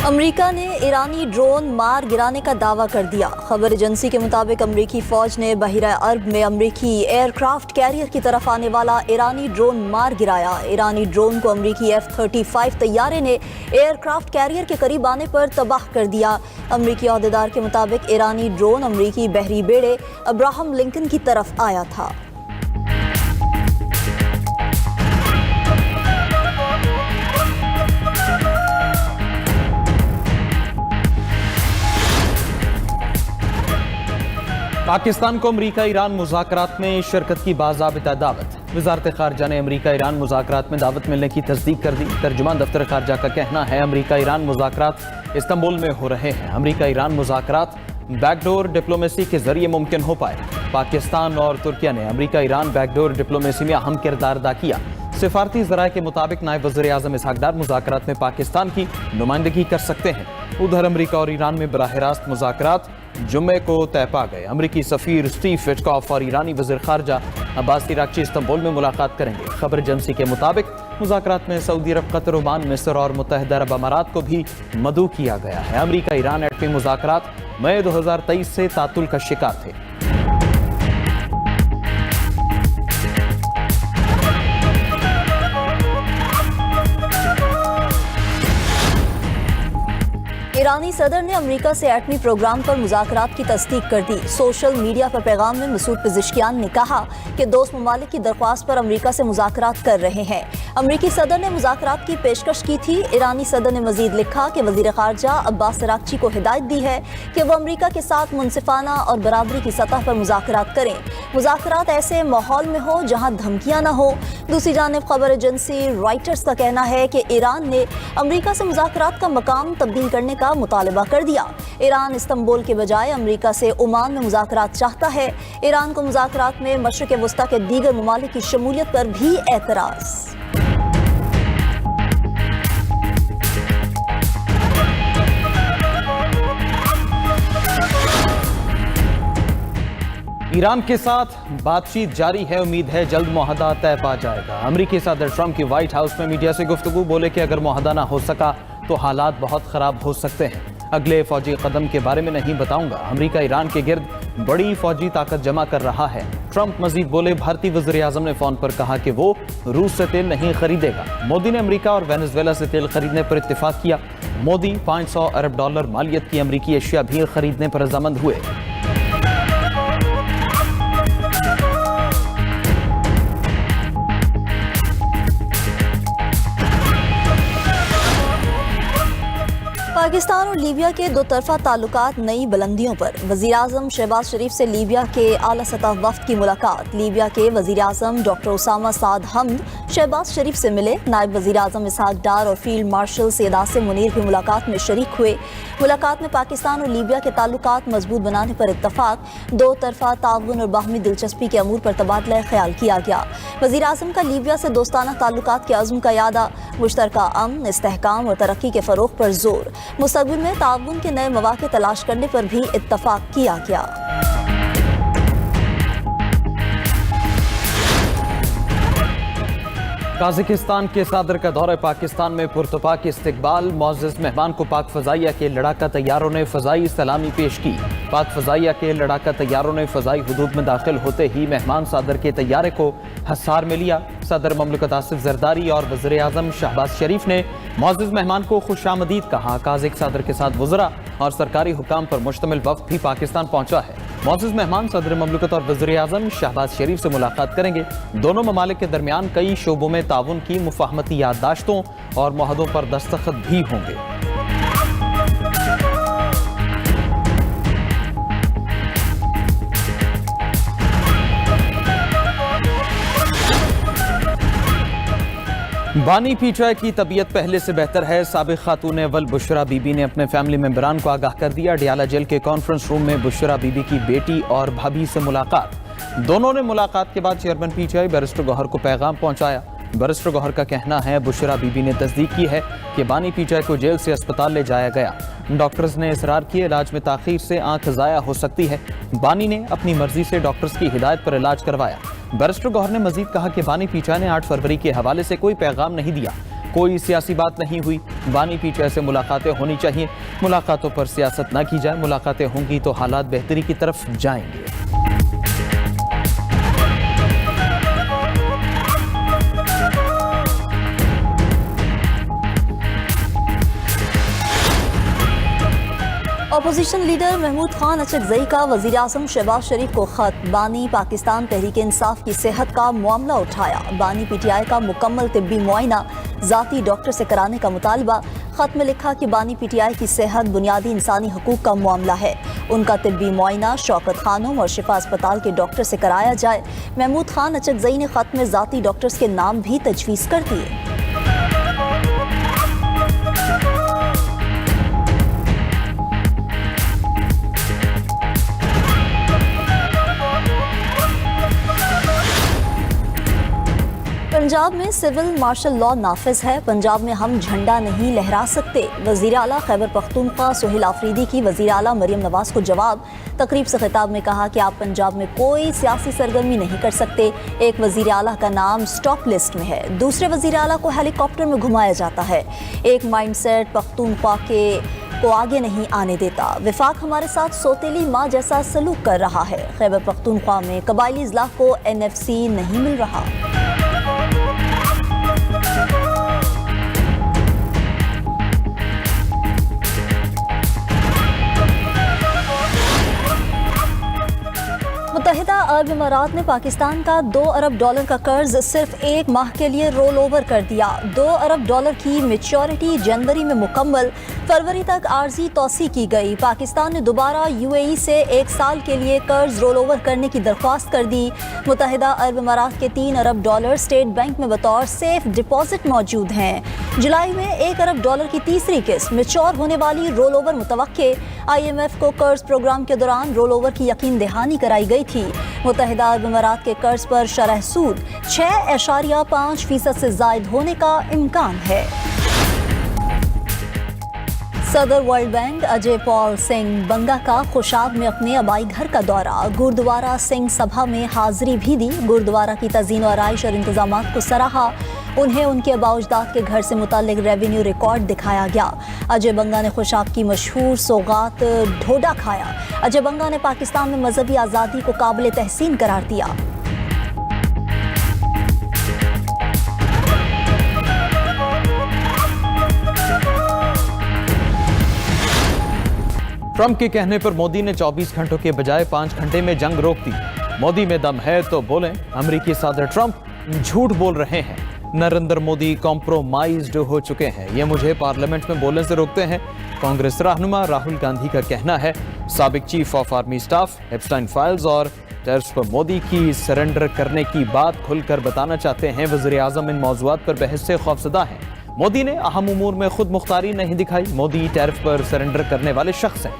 America ने ईरानी drone मार गिराने का दावा कर दिया। खबर एजेंसी के मुताबिक अमेरिकी फौज ने बहिरा अरब में अमेरिकी एयरक्राफ्ट कैरियर की तरफ आने वाला ईरानी ड्रोन मार गिराया। ईरानी ड्रोन को अमेरिकी F-35 तैयारे ने एयरक्राफ्ट कैरियर के करीब आने पर तबाह कर दिया। अमेरिकी अहदेदार के मुताबिक ईरानी ड्रोन अमेरिकी बहरी बेड़े अब्राहम लिंकन की तरफ आया था। पाकिस्तान को अमरीका ईरान मुज़ाकरात में शिरकत की बाज़ाबिता दावत। वज़ारत ख़ारजा ने अमरीका ईरान मुज़ाकरात में दावत मिलने की तस्दीक कर दी। तर्जुमान दफ्तर ख़ारजा का कहना है अमरीका ईरान मुज़ाकरात इस्तांबुल में हो रहे हैं। अमरीका ईरान मुज़ाकरात बैकडोर डिप्लोमेसी के जरिए मुमकिन हो पाए। पाकिस्तान और तुर्किया ने अमरीका ईरान बैकडोर डिप्लोमेसी में अहम किरदार अदा किया। सिफारती ज़राए के मुताबिक नायब वज़ीर आज़म इसहाक डार मुज़ाकरात में पाकिस्तान की नुमाइंदगी कर सकते हैं। उधर अमरीका और ईरान में बराह रास्त मुज़ाकरात जुम्मे को तय पा गए। अमरीकी सफ़ीर स्टीव विटकॉफ और ईरानी वज़ीर ख़ारजा अब्बास इराक़ची इस्तांबुल में मुलाकात करेंगे। खबर एजेंसी के मुताबिक मुज़ाकरात में सऊदी अरब, कतर, ओमान, मिस्र और मुत्तहिदा अरब अमारात को भी मदऊ किया गया है। अमरीका ईरान एटमी मुज़ाकरात मई 2023 से तातुल का शिकार थे। ईरानी सदर ने अमेरिका से एटमी प्रोग्राम पर मुज़ाकरात की तस्दीक कर दी। सोशल मीडिया पर पैगाम में मसूद पेज़ेश्कियान ने कहा कि दोस्त ममालिक की दरख्वास्त पर अमेरिका से मुज़ाकरात कर रहे हैं। अमेरिकी सदर ने मुज़ाकरात की पेशकश की थी। ईरानी सदर ने मजीद लिखा कि वज़ीर ख़ारजा अब्बास इराक़ची को हिदायत दी है कि वह अमेरिका के साथ मुनसिफाना और बराबरी की सतह पर मुज़ाकरात करें। मुज़ाकरात ऐसे माहौल में हो जहाँ धमकियाँ न हो। दूसरी जानिब खबर एजेंसी रॉयटर्स का कहना है कि ईरान ने अमेरिका से मुज़ाकरात का मकाम तब्दील करने का मुतालबा कर दिया। ईरान इस्तांबुल के बजाय अमेरिका से ओमान में मुज़ाकरात चाहता है। ईरान को मुज़ाकरात में मशरिक़ वस्ता के दीगर ममालिक की शमूलियत पर भी एतराज़। ईरान के साथ बातचीत जारी है। उम्मीद है जल्द मुआहदा तय पा जाएगा। अमेरिकी सदर ट्रंप की व्हाइट हाउस में मीडिया से गुफ्तगू, बोले कि अगर मुआहदा ना हो सका तो हालात बहुत ख़राब हो सकते हैं। अगले फौजी कदम के बारे में नहीं बताऊंगा। अमेरिका ईरान के गिर्द बड़ी फौजी ताकत जमा कर रहा है। ट्रंप मजीद बोले, भारतीय वज़ीर आज़म ने फ़ोन पर कहा कि वो रूस से तेल नहीं खरीदेगा। मोदी ने अमेरिका और वेनेजुएला से तेल खरीदने पर इत्तेफाक किया। मोदी $500 अरब मालियत की अमेरिकी एशिया भी खरीदने पर रजामंद हुए। पाकिस्तान और लीबिया के दो तरफा ताल्लुकात नई बुलंदियों पर। वज़ीर आज़म शहबाज शरीफ से लीबिया के आला सतह वफ़द की मुलाकात। लीबिया के वज़ीर आज़म डॉक्टर उसामा साद हमद शहबाज शरीफ से मिले। नायब वज़ीर आज़म इसहाक डार और फील्ड मार्शल सैयद आसिम मुनीर भी मुलाकात में शरीक हुए। मुलाकात में पाकिस्तान और लीबिया के ताल्लुकात मजबूत बनाने पर इत्तफाक, दो तरफा ताउन और बाहमी दिलचस्पी के अमूर पर तबादला ख्याल किया गया। वज़ीर आज़म का लीबिया से दोस्ताना ताल्लुकात के अज़्म का यादा, मुश्तरका अमन, इस्तेहकाम और तरक्की के फ़रोग़ पर जोर। मुस्तक़बिल में ताउन के नए मौक़े तलाश करने पर भी इत्तफाक किया गया। काज़ाकिस्तान के सदर का दौरा पाकिस्तान में पुरतपाक इस्तकबाल। मुअज़्ज़ज़ मेहमान को पाक फ़ज़ाइया के लड़ाका तैयारों ने फ़ज़ाई सलामी पेश की। पाक फ़ज़ाइया के लड़ाका तैयारों ने फ़ज़ाई हुदूद में दाखिल होते ही मेहमान सदर के तैयारे को हसार में लिया। सदर ममलकत आसिफ ज़रदारी और वज़ीर आज़म शहबाज शरीफ ने मुअज़्ज़ज़ मेहमान को खुशामदीद कहा। काज़िक सदर के साथ वज़रा और सरकारी हुकाम पर मुश्तमिल वफ़द भी पाकिस्तान पहुँचा है। मुअज़्ज़ज़ मेहमान सदर ममलकत और वज़ीर आज़म शहबाज शरीफ से मुलाकात करेंगे। दोनों ममालिक के दरमियान कई शोबों में ताउन की मुफ़ाहमती याददाश्तों और मुआहदों पर दस्तखत भी होंगे। बानी पीटीआई की तबीयत पहले से बेहतर है। साबिक़ खातून अव्वल बुशरा बीबी ने अपने फैमिली मेंबरान को आगाह कर दिया। डियाला जेल के कॉन्फ्रेंस रूम में बुशरा बीबी की बेटी और भाभी से मुलाकात। दोनों ने मुलाकात के बाद चेयरमैन पीटीआई बैरिस्टर गौहर को पैगाम पहुंचाया। बैरिस्टर गौहर का कहना है बुशरा बीबी ने तस्दीक की है कि बानी पीटीआई को जेल से अस्पताल ले जाया गया। डॉक्टर्स ने इसरार किए इलाज में ताखीर से आंख ज़ाया हो सकती है। बानी ने अपनी मर्जी से डॉक्टर्स की हिदायत पर इलाज करवाया। बैरिस्टर गौहर ने मजीद कहा कि बानी पीटीआई ने 8 फरवरी के हवाले से कोई पैगाम नहीं दिया, कोई सियासी बात नहीं हुई। बानी पीटीआई से मुलाकातें होनी चाहिए, मुलाकातों पर सियासत ना की जाए। मुलाकातें होंगी तो हालात बेहतरी की तरफ जाएंगे। अपोजिशन लीडर महमूद खान अचकजई का वज़ीर आज़म शहबाज शरीफ को खत। बानी पाकिस्तान तहरीक इंसाफ की सेहत का मामला उठाया। बानी पीटीआई का मुकम्मल तिब्बी मुआयना ज़ाती डॉक्टर से कराने का मुतालबा। खत में लिखा कि बानी पीटीआई की सेहत बुनियादी इंसानी हकूक़ का मामला है। उनका तिब्बी मुआयना शौकत खानोम और शिफा अस्पताल के डॉक्टर से कराया जाए। महमूद खान अचकजई ने खत में ज़ाती डॉक्टर्स के नाम भी तजवीज़ कर दिए। पंजाब में सिविल मार्शल लॉ नाफिज है। पंजाब में हम झंडा नहीं लहरा सकते। वज़ीर आला खैबर पख्तूनख्वा सुहेल आफरीदी की वज़ीर आला मरियम नवाज को जवाब। तकरीब से खिताब में कहा कि आप पंजाब में कोई सियासी सरगर्मी नहीं कर सकते। एक वज़ीर आला का नाम स्टॉप लिस्ट में है, दूसरे वज़ीर आला को हेलीकॉप्टर में घुमाया जाता है। एक माइंडसेट पख्तूनख्वा को आगे नहीं आने देता। विफाक हमारे साथ सौतेली माँ जैसा सलूक कर रहा है। खैबर पख्तूनख्वा में कबायली इजलाह को NFC नहीं मिल रहा। मुत्तहिदा अरब इमारात ने पाकिस्तान का $2 अरब का कर्ज सिर्फ 1 माह के लिए रोल ओवर कर दिया। $2 अरब की मेच्योरिटी जनवरी में मुकम्मल, फरवरी तक आर्जी तौसी की गई। पाकिस्तान ने दोबारा UAE से 1 साल के लिए कर्ज रोल ओवर करने की दरख्वास्त कर दी। मुत्तहिदा अरब इमारात के $3 अरब स्टेट बैंक में बतौर सेफ डिपॉजिट मौजूद हैं। जुलाई में $1 अरब की तीसरी किस्त मेच्योर होने वाली रोल ओवर मुतवक्के। IMF को कर्ज प्रोग्राम के दौरान रोल ओवर की यकीन दहानी कराई गई थी। मुत्तहिदा अरब इमारात के कर्ज पर शरह सूद 6.5% से जायद होने का इम्कान है। सदर वर्ल्ड बैंक अजय पॉल सिंह बंगा का खुशाब में अपने आबाई घर का दौरा। गुरुद्वारा सिंह सभा में हाजिरी भी दी। गुरुद्वारा की तज़ीन और आराइश और इंतजामात को सराहा। उन्हें उनके आबाउजदाद के घर से मुताल्लिक रेवेन्यू रिकॉर्ड दिखाया गया। अजय बंगा ने खुशाब की मशहूर सौगात ढोडा खाया। अजय बंगा ने पाकिस्तान में मजहबी आज़ादी को काबिल तहसीन करार दिया। ट्रंप के कहने पर मोदी ने 24 घंटों के बजाय 5 घंटे में जंग रोक दी। मोदी में दम है तो बोलें। अमेरिकी सदर ट्रंप झूठ बोल रहे हैं। नरेंद्र मोदी कॉम्प्रोमाइज्ड हो चुके हैं, ये मुझे पार्लियामेंट में बोलने से रोकते हैं। कांग्रेस रहनुमा राहुल गांधी का कहना है साबिक chief of army staff Epstein files और टैरिफ्स पर मोदी की सरेंडर करने की बात खुलकर बताना चाहते हैं। वज़ीर आज़म इन मौज़ूआत पर बहस से खौफज़दा हैं। मोदी ने अहम उमूर में खुद मुख्तारी नहीं दिखाई। मोदी टैरिफ पर सरेंडर करने वाले शख्स हैं।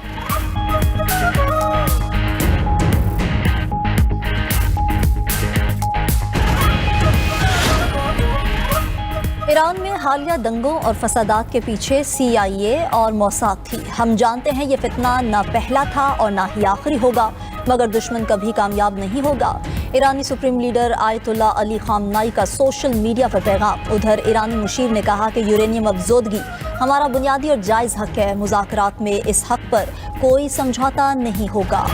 ईरान में हालिया दंगों और फसादात के पीछे CIA और मोसाद थी। हम जानते हैं ये फितना ना पहला था और ना ही आखिरी होगा, मगर दुश्मन कभी कामयाब नहीं होगा। ईरानी supreme leader Ayatollah Ali Khamenei का सोशल मीडिया पर पैगाम। उधर ईरानी मुशीर ने कहा कि यूरेनियम अफजोदगी हमारा बुनियादी और जायज़ हक है। मुज़ाकरात में इस हक पर कोई समझौता नहीं होगा।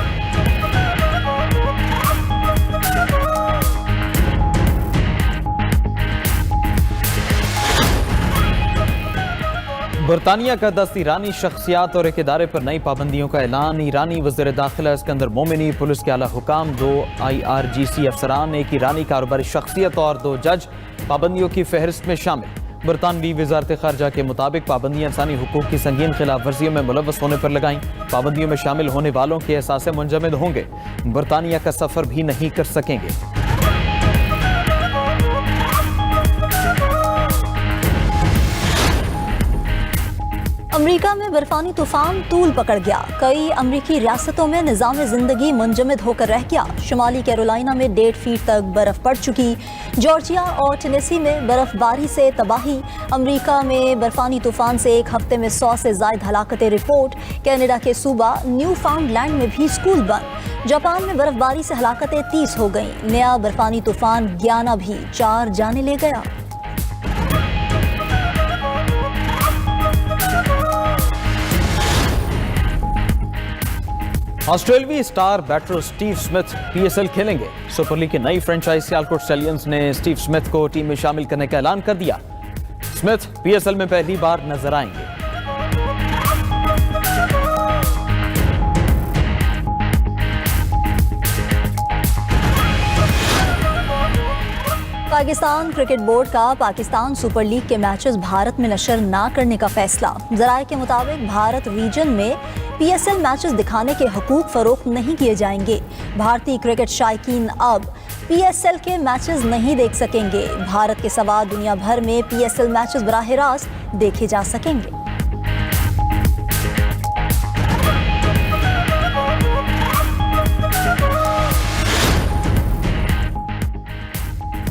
बरतानिया का 10 ईरानी शख्सियात और एक इदारे पर नई पाबंदियों का ऐलान। ईरानी वज़ीर दाखिला इस्कंदर मोमिनी, पुलिस के आला हुकाम, 2 IRGC अफसरान, एक ईरानी कारोबारी शख्सियत और 2 जज पाबंदियों की फहरिस्त में शामिल। बरतानवी वज़ारत ख़ारजा के मुताबिक पाबंदियाँ इंसानी हुकूक की संगीन खिलाफ वर्जियों में मुलव्वस होने पर लगाईं। पाबंदियों में शामिल होने वालों के एहसास मुंजमद होंगे। बरतानिया का सफ़र भी नहीं कर सकेंगे। अमेरिका में बर्फानी तूफान तूल पकड़ गया। कई अमेरिकी रियासतों में निज़ाम ज़िंदगी मुंजमद होकर रह गया। शुमाली कैरोलिना में 1.5 फीट तक बर्फ़ पड़ चुकी। जॉर्जिया और टेनेसी में बर्फबारी से तबाही। अमेरिका में बर्फानी तूफान से एक हफ्ते में 100 से ज़ायद हलाकतें रिपोर्ट। कनाडा के सूबा न्यू फाउंडलैंड में भी स्कूल बंद। जापान में बर्फबारी से हलाकतें 30 हो गईं। नया बर्फानी तूफान ग्याना भी 4 जाने ले गया। ऑस्ट्रेलवी star batter Steve Smith PSL खेलेंगे। सुपर लीग की नई फ्रेंचाइज सियालकोट स्टैलियंस ने स्टीव स्मिथ को टीम में शामिल करने का ऐलान कर दिया। स्मिथ पीएसएल में पहली बार नजर आएंगे। पाकिस्तान क्रिकेट बोर्ड का पाकिस्तान सुपर लीग के मैचेस भारत में नशर ना करने का फैसला। जराये के मुताबिक भारत रीजन में पीएसएल मैचेस दिखाने के हकूक फरोख्त नहीं किए जाएंगे। भारतीय क्रिकेट शायकीन अब पीएसएल के मैचेस नहीं देख सकेंगे। भारत के सिवा दुनिया भर में पीएसएल मैचेस बराह रास्त देखे जा सकेंगे।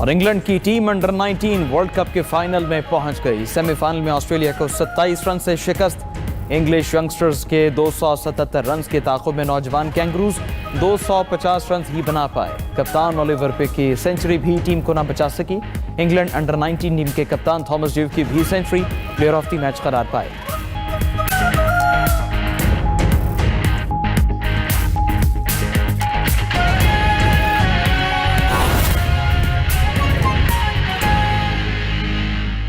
और इंग्लैंड की टीम अंडर 19 वर्ल्ड कप के फाइनल में पहुंच गई। सेमीफाइनल में ऑस्ट्रेलिया को 27 रन से शिकस्त। इंग्लिश यंगस्टर्स के 277 रन के ताक़ुब में नौजवान कैंगरूज 250 रन ही बना पाए। कप्तान ओलिवर पिक की सेंचुरी भी टीम को ना बचा सकी। इंग्लैंड अंडर 19 टीम के कप्तान थॉमस ड्यूक की भी century player of the match करार पाए।